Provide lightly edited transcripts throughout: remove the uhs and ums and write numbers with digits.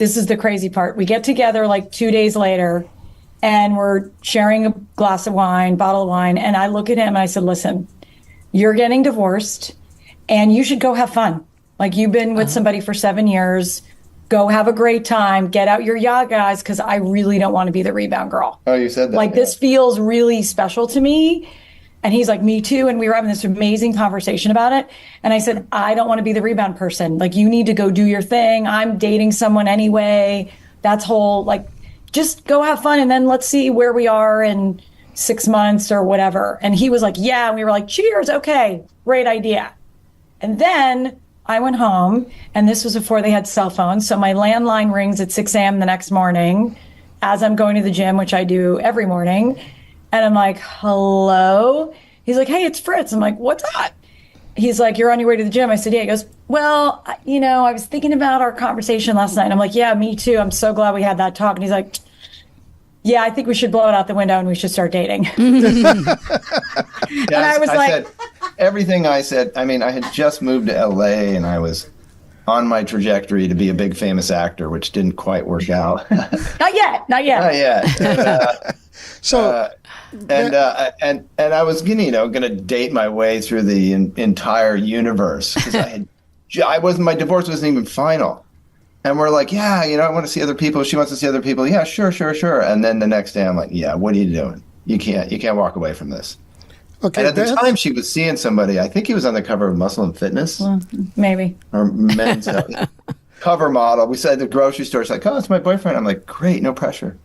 this is the crazy part. We get together like 2 days later and we're sharing a glass of wine, bottle of wine. And I look at him and I said, listen, you're getting divorced and you should go have fun. Like, you've been with somebody for 7 years. Go have a great time. Get out your yagas, because I really don't want to be the rebound girl. Oh, you said that. Like, this feels really special to me. And he's like, me too. And we were having this amazing conversation about it. And I said, I don't want to be the rebound person. Like, you need to go do your thing. I'm dating someone anyway. That's whole, like, just go have fun. And then let's see where we are in 6 months or whatever. And he was like, yeah. And we were like, cheers. Okay, great idea. And then I went home, and this was before they had cell phones. So my landline rings at 6 a.m. the next morning as I'm going to the gym, which I do every morning. And I'm like, hello? He's like, hey, it's Fritz. I'm like, what's up? He's like, you're on your way to the gym. I said, yeah. He goes, well, I was thinking about our conversation last night. And I'm like, yeah, me too. I'm so glad we had that talk. And he's like, yeah, I think we should blow it out the window and we should start dating. And I was like, said everything I said. I mean, I had just moved to LA and I was on my trajectory to be a big famous actor, which didn't quite work out. Not yet. And I was going to date my way through the entire universe, because my divorce wasn't even final. And we're like, yeah, I want to see other people. She wants to see other people. Yeah, sure. And then the next day I'm like, yeah, what are you doing? You can't walk away from this. Okay. And at the time she was seeing somebody, I think he was on the cover of Muscle and Fitness. Maybe. Or Men's cover model. We said at the grocery store, she's like, oh, it's my boyfriend. I'm like, great, no pressure.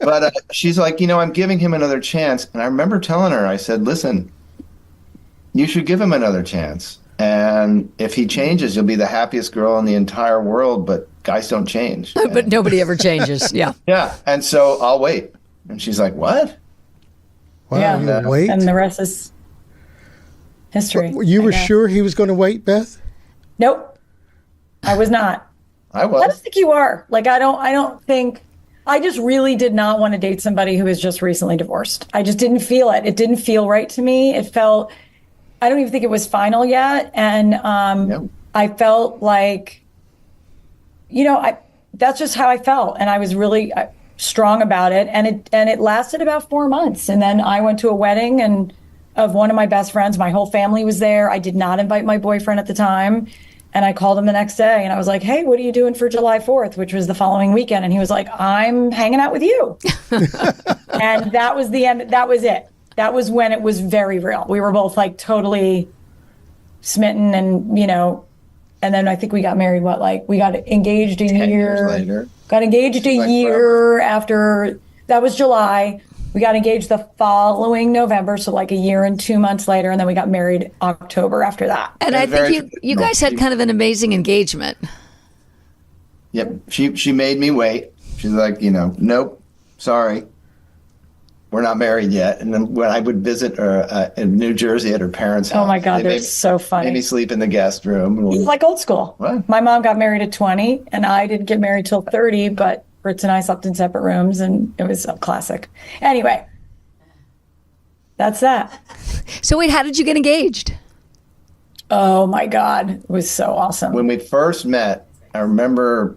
But she's like, I'm giving him another chance. And I remember telling her, I said, listen, you should give him another chance. And if he changes, you'll be the happiest girl in the entire world, but guys don't change. But nobody ever changes, yeah. Yeah, and so I'll wait. And she's like, what? Wow, yeah. Wait? And the rest is history. You were sure he was going to wait, Beth? Nope, I was not. I was. I don't think you are. Like, I don't think, I just really did not want to date somebody who was just recently divorced. I just didn't feel it. It didn't feel right to me. It felt, I don't even think it was final yet. And I felt like, that's just how I felt. And I was really strong about it. And it lasted about 4 months. And then I went to a wedding of one of my best friends. My whole family was there. I did not invite my boyfriend at the time. And I called him the next day and I was like, hey, what are you doing for July 4th, which was the following weekend? And he was like, I'm hanging out with you. And that was the end. That was it. That was when it was very real. We were both like totally smitten and, and then I think we got married, we got engaged a 10 year years later. Got engaged a year after, that was July. We got engaged the following November, so like a year and 2 months later, and then we got married October after that. And I think you guys had kind of an amazing engagement. Yep. She made me wait. She's like, nope, sorry, we're not married yet. And then when I would visit her in New Jersey at her parents' house. Oh my God, they're so funny. Made me sleep in the guest room. It's like old school. What? My mom got married at 20, and I didn't get married till 30, but Fritz and I slept in separate rooms, and it was a classic. Anyway, that's that. So wait, how did you get engaged? Oh my God, it was so awesome. When we first met, I remember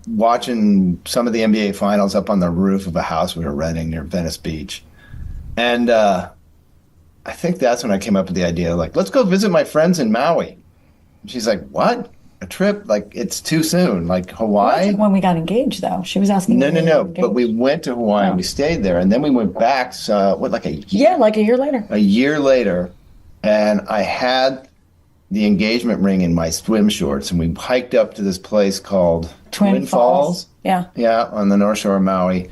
watching some of the NBA finals up on the roof of a house we were renting near Venice Beach. And I think that's when I came up with the idea, like, let's go visit my friends in Maui. And she's like, what? A trip? Like, it's too soon. Like, Hawaii? When we got engaged, though. She was asking. No. But we went to Hawaii and we stayed there. And then we went back, like a year? Yeah, like a year later. A year later. And I had the engagement ring in my swim shorts. And we hiked up to this place called Twin Falls. Yeah. Yeah, on the North Shore of Maui.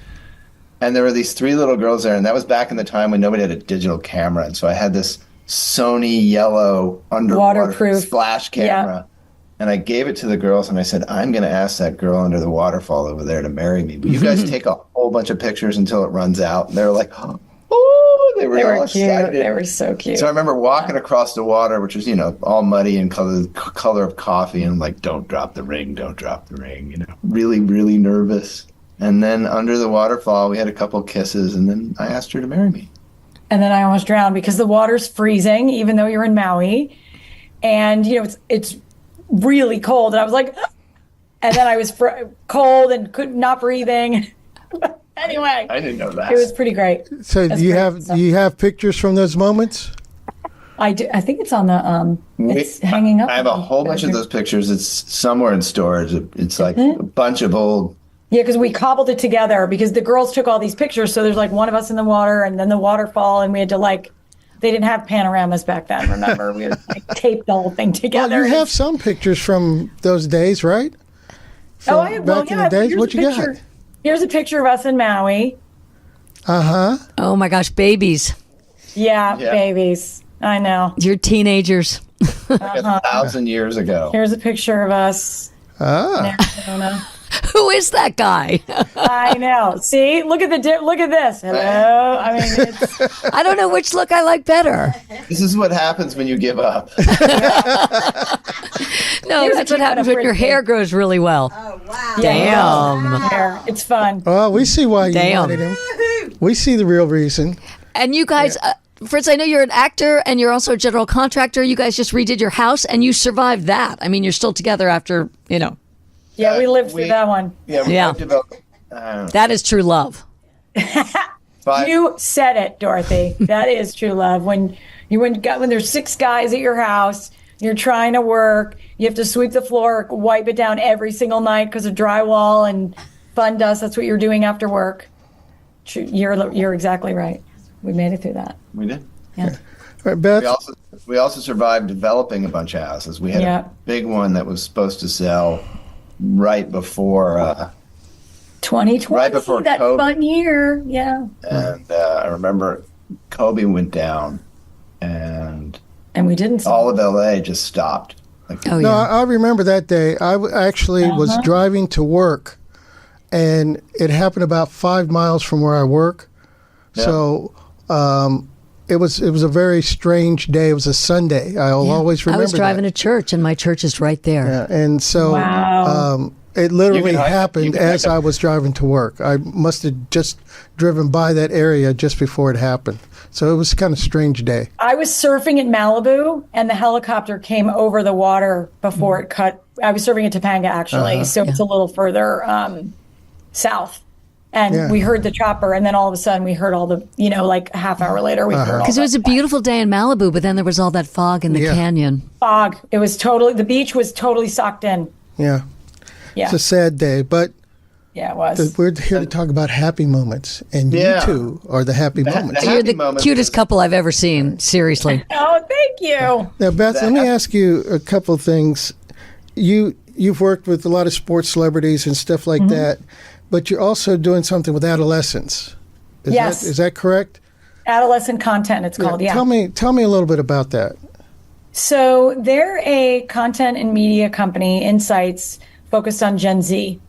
And there were these 3 little girls there. And that was back in the time when nobody had a digital camera. And so I had this Sony yellow underwater waterproof splash camera. Yeah. And I gave it to the girls, and I said, I'm going to ask that girl under the waterfall over there to marry me. But you guys take a whole bunch of pictures until it runs out. And they're like, oh, they were all cute. excited. They were so cute. So I remember walking across the water, which was, all muddy and color of coffee. And I'm like, don't drop the ring, don't drop the ring. Really, really nervous. And then under the waterfall, we had a couple kisses, and then I asked her to marry me. And then I almost drowned because the water's freezing, even though you're in Maui. And, it's really cold. And I was like, And then I was cold and could not breathing. Anyway, I didn't know that. It was pretty great. So do you have pictures from those moments? I do. I think it's on the it's hanging up. I have a whole bunch of those pictures. It's somewhere in storage. It's like a bunch of old. Yeah, because we cobbled it together because the girls took all these pictures. So there's like one of us in the water and then the waterfall, and we had to they didn't have panoramas back then. Remember, we had taped the whole thing together. Well, you have some pictures from those days, right? I have. Back in the days, what you got? Here's a picture of us in Maui. Oh my gosh, babies. Yeah, babies. I know. You're teenagers. Like 1,000 years ago. Here's a picture of us. In Arizona. Who is that guy? I know. See, look at this. Hello. I mean, it's. I don't know which look I like better. This is what happens when you give up. No, that's what happens when your hair grows really well. Oh, wow. Damn. It's fun. Well, we see why you wanted him. We see the real reason. And you guys, Fritz, I know you're an actor and you're also a general contractor. You guys just redid your house and you survived that. I mean, you're still together after, Yeah, we lived through that one. Yeah. That is true love. You said it, Dorothy. That is true love. When there's 6 guys at your house, you're trying to work, you have to sweep the floor, wipe it down every single night because of drywall and fun dust. That's what you're doing after work. You're exactly right. We made it through that. We did. Yeah. All right, Beth. We also survived developing a bunch of houses. We had a big one that was supposed to sell right before 2020, right before that COVID. fun year. Yeah. And I remember Kobe went down and we didn't. All of LA just stopped. No, I remember that day. I actually was driving to work, and it happened about 5 miles from where I work. Yeah. So it was a very strange day. It was a Sunday. I'll always remember. I was driving to church, and my church is right there. Yeah, and so it literally happened as I was driving to work. I must have just driven by that area just before it happened. So it was kind of a strange day. I was surfing in Malibu, and the helicopter came over the water before it cut. I was surfing in Topanga, actually, so it's a little further south. And we heard the chopper, and then all of a sudden we heard all the, like a half hour later, we heard all. Because it was a beautiful day in Malibu, but then there was all that fog in the canyon. Fog. It was the beach was totally socked in. Yeah. Yeah. It's a sad day, but it was. We're here to talk about happy moments, and you two are the happy moments. You're the cutest couple I've ever seen, seriously. Oh, thank you. Now, Beth, let me ask you a couple of things. You've worked with a lot of sports celebrities and stuff like that, but you're also doing something with adolescents. Is that correct? Adolescent content, it's called, Tell me a little bit about that. So they're a content and media company, Insights, focused on Gen Z.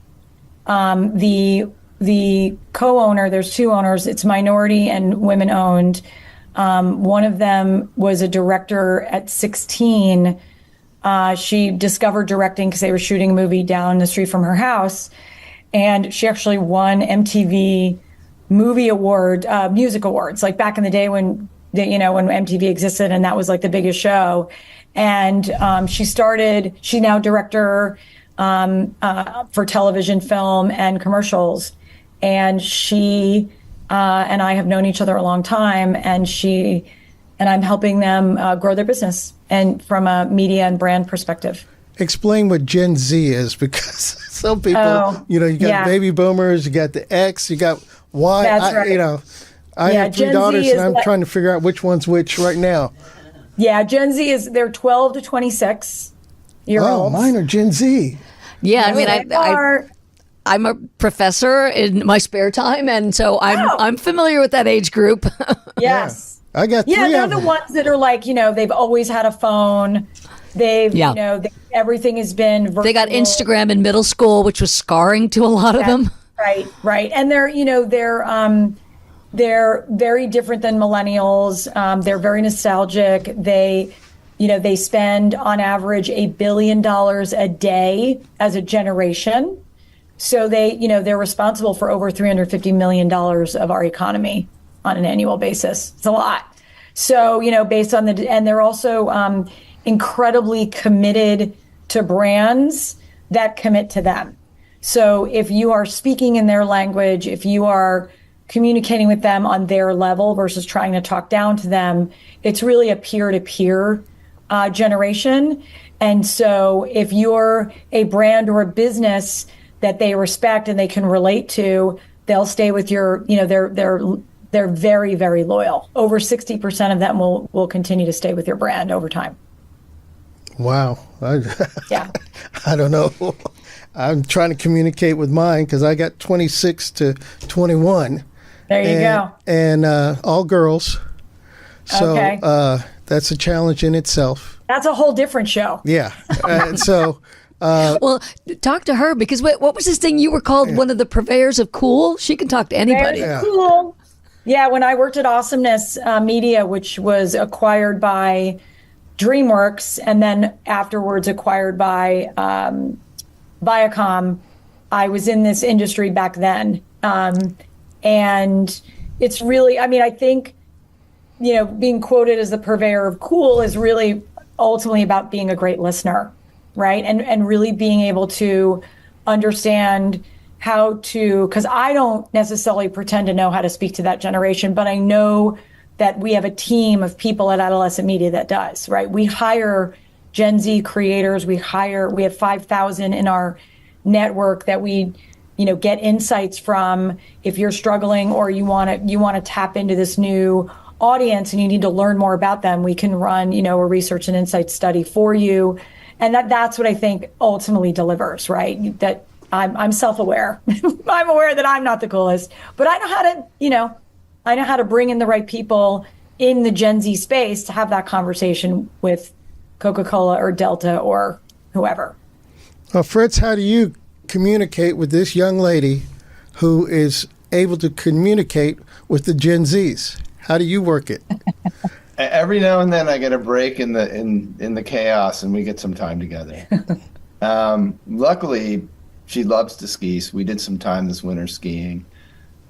The co-owner, there's 2 owners, it's minority and women owned. One of them was a director at 16. She discovered directing because they were shooting a movie down the street from her house. And she actually won MTV Movie Award, Music Awards, like back in the day when MTV existed and that was like the biggest show. And she's now director for television, film, and commercials. And she and I have known each other a long time, and I'm helping them grow their business and from a media and brand perspective. Explain what Gen Z is, because some people, you got baby boomers, you got the X, you got Y. That's right. I have 3 daughters, and I'm trying to figure out which one's which right now. Yeah, Gen Z they're 12 to 26 year olds. Oh, mine are Gen Z. Yeah, I mean, I'm a professor in my spare time, and so I'm familiar with that age group. Yes. I got 3 they're of them. the ones that are like, they've always had a phone. They've, everything has been virtual. They got Instagram in middle school, which was scarring to a lot of them. Right. And they're very different than millennials. They're very nostalgic. They spend on average $1 billion a day as a generation. So they're responsible for over $350 million of our economy on an annual basis. It's a lot. So, based on and they're also incredibly committed to brands. that commit to them. So if you are speaking in their language, if you are communicating with them on their level versus trying to talk down to them, it's really a peer-to-peer generation. And so if you're a brand or a business that they respect and they can relate to, they'll stay with your, they're very, very loyal. Over 60% of them will continue to stay with your brand over time. Wow. Yeah. I don't know. I'm trying to communicate with mine because I got 26 to 21. There you go. And all girls. So Okay. That's a challenge in itself. That's a whole different show. Yeah. So Well, talk to her, because what was this thing you were called? One of the purveyors of cool? She can talk to anybody. Very cool. Yeah, when I worked at Awesomeness Media, which was acquired by DreamWorks and then afterwards acquired by Viacom, I was in this industry back then. And it's really, I think, being quoted as the purveyor of cool is really ultimately about being a great listener, right? And really being able to understand how to, because I don't necessarily pretend to know how to speak to that generation, but I know that we have a team of people at Adolescent Media that does, right? We hire Gen Z creators. We have 5,000 in our network that we, get insights from. If you're struggling or you want to tap into this new audience and you need to learn more about them, we can run, a research and insight study for you. And that's what I think ultimately delivers, right? That I'm self-aware. I'm aware that I'm not the coolest, but I know how to bring in the right people in the Gen Z space to have that conversation with Coca-Cola or Delta or whoever. Well, Fritz, how do you communicate with this young lady who is able to communicate with the Gen Zs? How do you work it? Every now and then I get a break in the chaos and we get some time together. Luckily, she loves to ski, so we did some time this winter skiing.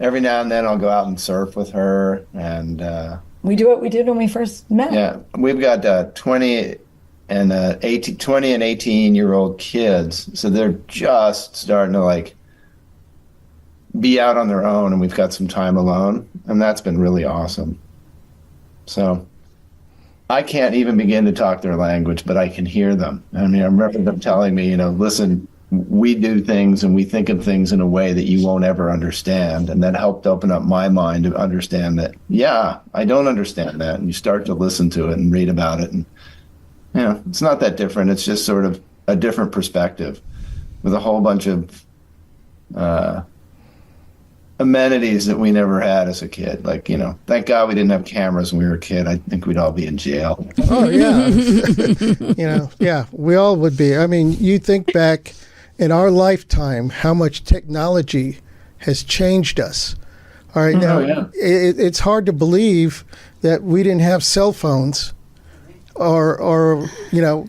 Every now and then I'll go out and surf with her, and we do what we did when we first met. Yeah, we've got 20 and 18-year-old kids, so they're just starting to be out on their own, and we've got some time alone, and that's been really awesome. So I can't even begin to talk their language, but I can hear them. I remember them telling me, listen, we do things and we think of things in a way that you won't ever understand. And that helped open up my mind to understand that, yeah, I don't understand that. And you start to listen to it and read about it. And, it's not that different. It's just sort of a different perspective with a whole bunch of amenities that we never had as a kid. Thank God we didn't have cameras when we were a kid. I think we'd all be in jail. Oh, yeah. Yeah, we all would be. You think back in our lifetime, how much technology has changed us. All right, now it's hard to believe that we didn't have cell phones, or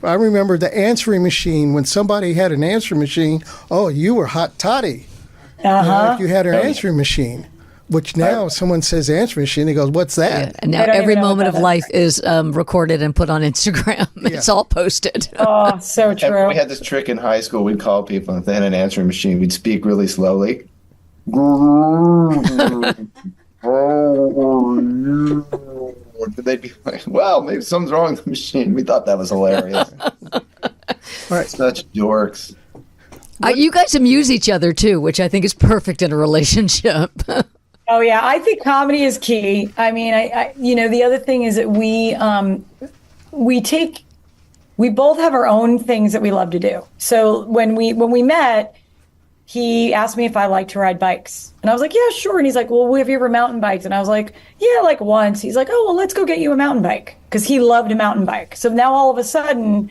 I remember the answering machine. When somebody had an answering machine, oh, you were hot toddy. If you had an answering machine, which now someone says answering machine, he goes, "What's that?" Yeah, and now every moment of life is recorded and put on Instagram. It's all posted. Oh, so true. And we had this trick in high school. We'd call people, and if they had an answering machine, we'd speak really slowly. They'd be like, "Well, maybe something's wrong with the machine." We thought that was hilarious. All right, such dorks. You guys amuse each other too, which I think is perfect in a relationship. Oh yeah, I think comedy is key. I the other thing is that we both have our own things that we love to do. So when we met, he asked me if I like to ride bikes, and I was like, yeah, sure. And he's like, well, have you ever mountain biked? And I was like, yeah, once. He's like, oh, well, let's go get you a mountain bike, because he loved a mountain bike. So now all of a sudden,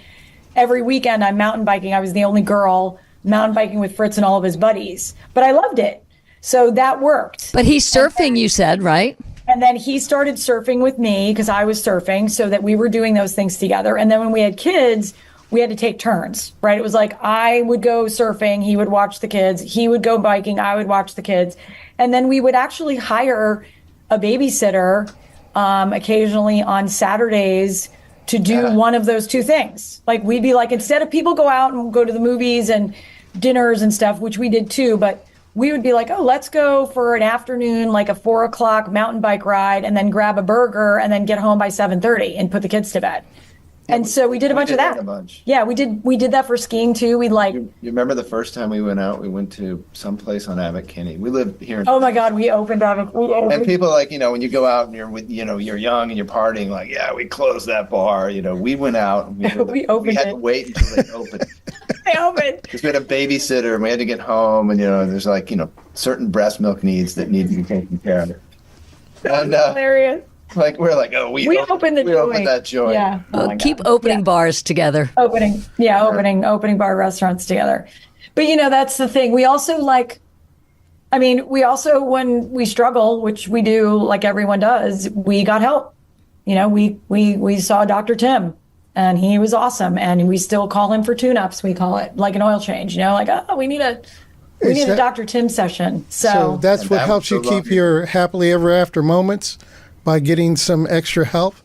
every weekend I'm mountain biking. I was the only girl mountain biking with Fritz and all of his buddies, but I loved it. So that worked. But he's surfing, you said, right? And then he started surfing with me because I was surfing, so that we were doing those things together. And then when we had kids, we had to take turns, right? It was like I would go surfing, he would watch the kids. He would go biking, I would watch the kids. And then we would actually hire a babysitter occasionally on Saturdays to do one of those two things. Like we'd be like, instead of people go out and go to the movies and dinners and stuff, which we did too, but we would be like, oh, let's go for an afternoon, like a 4:00 mountain bike ride, and then grab a burger and then get home by 7:30 and put the kids to bed. And so we did a bunch of that. Yeah, we did that for skiing too. We like. You remember the first time we went out? We went to some place on Abbot Kinney. We live here. Oh my God, we opened up. And people like, when you go out and you're with, you're young and you're partying, like, yeah, we closed that bar. We went out and we had to wait until they opened. They opened. Because we had a babysitter and we had to get home, and there's like certain breast milk needs that need to be taken care of. And hilarious. Like we're like, oh, we opened that joint. Yeah. Keep opening bars together. Opening bar restaurants together. But that's the thing. We also when we struggle, which we do, like everyone does, we got help. We saw Dr. Tim, and he was awesome, and we still call him for tune-ups. We call it like an oil change. We need a Dr. Tim session. So that's what helps you keep your happily ever after moments. By getting some extra help?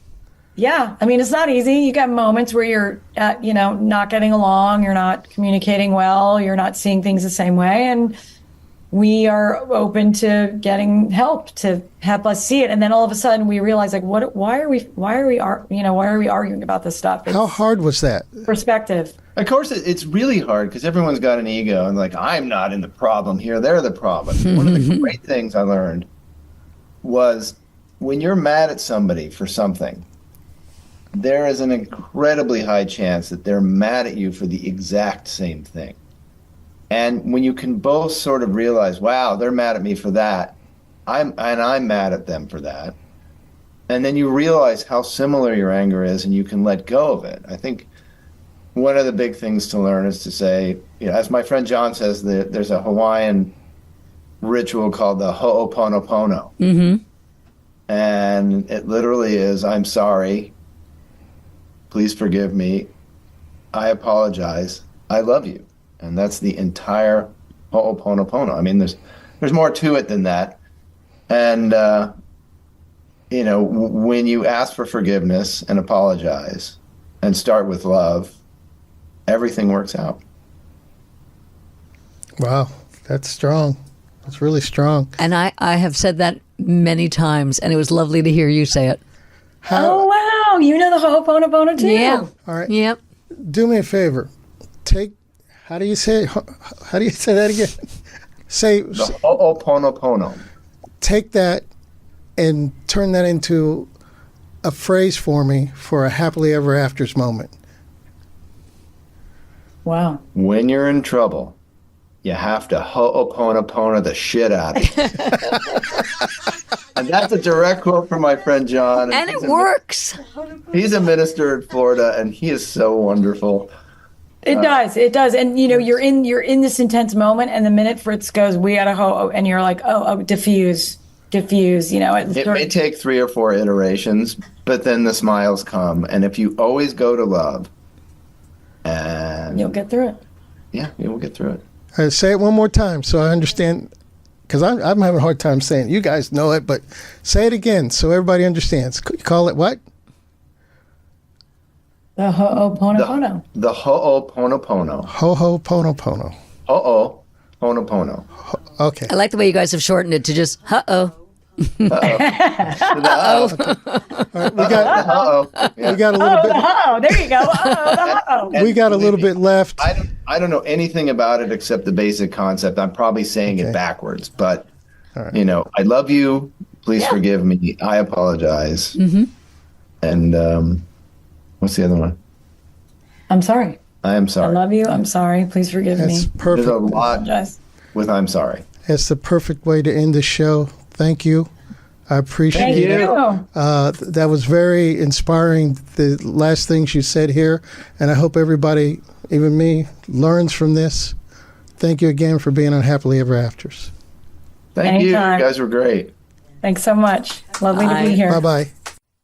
Yeah. It's not easy. You got moments where you're, not getting along, you're not communicating well, you're not seeing things the same way. And we are open to getting help to help us see it. And then all of a sudden we realize, like, why are we arguing about this stuff? How hard was that? Perspective. Of course, it's really hard because everyone's got an ego and like, I'm not in the problem here. They're the problem. One of the great things I learned was, when you're mad at somebody for something, there is an incredibly high chance that they're mad at you for the exact same thing. And when you can both sort of realize, wow, they're mad at me for that, I'm mad at them for that, and then you realize how similar your anger is, and you can let go of it. I think one of the big things to learn is to say, as my friend John says, there's a Hawaiian ritual called the ho'oponopono. Mm-hmm. And it literally is, I'm sorry, please forgive me, I apologize, I love you. And that's the entire ho'oponopono. There's more to it than that. And, when you ask for forgiveness and apologize and start with love, everything works out. Wow, that's strong. That's really strong. And I have said that many times, and it was lovely to hear you say it. Oh, wow. You know the Ho'oponopono too. Yeah. All right. Yep. Do me a favor. How do you say that again? Say the Ho'oponopono. Take that and turn that into a phrase for me for a happily ever afters moment. Wow. When you're in trouble, you have to ho'oponopono the shit out of it. And that's a direct quote from my friend John. And it works. He's a minister in Florida, and he is so wonderful. It does. And you're in this intense moment, and the minute Fritz goes, we got to ho, and you're like, diffuse. It may take 3 or 4 iterations, but then the smiles come. And if you always go to love, and you'll get through it. Yeah, you will get through it. All right, say it one more time so I understand, because I'm having a hard time saying it. You guys know it, but say it again so everybody understands. Call it what? The ho'oponopono. The ho'oponopono. Ho'oponopono. Ho'oponopono. Okay. I like the way you guys have shortened it to just uh-oh. Uh-oh. Right, we got a little bit. There you go. We got a little bit left. I don't know anything about it except the basic concept. I'm probably saying it backwards, but right. I love you. Please forgive me. I apologize. Mm-hmm. And what's the other one? I'm sorry. I am sorry. I love you. I'm sorry. Please forgive me. That's perfect. There's a lot with I'm sorry. That's the perfect way to end the show. Thank you. I appreciate it. That was very inspiring, the last things you said here. And I hope everybody, even me, learns from this. Thank you again for being on Happily Ever Afters. Thank you. You guys were great. Thanks so much. Lovely to be here. Bye-bye.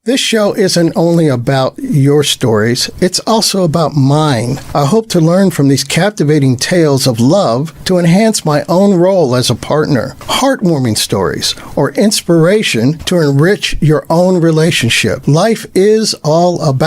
This show isn't only about your stories, it's also about mine. I hope to learn from these captivating tales of love to enhance my own role as a partner, heartwarming stories, or inspiration to enrich your own relationship. Life is all about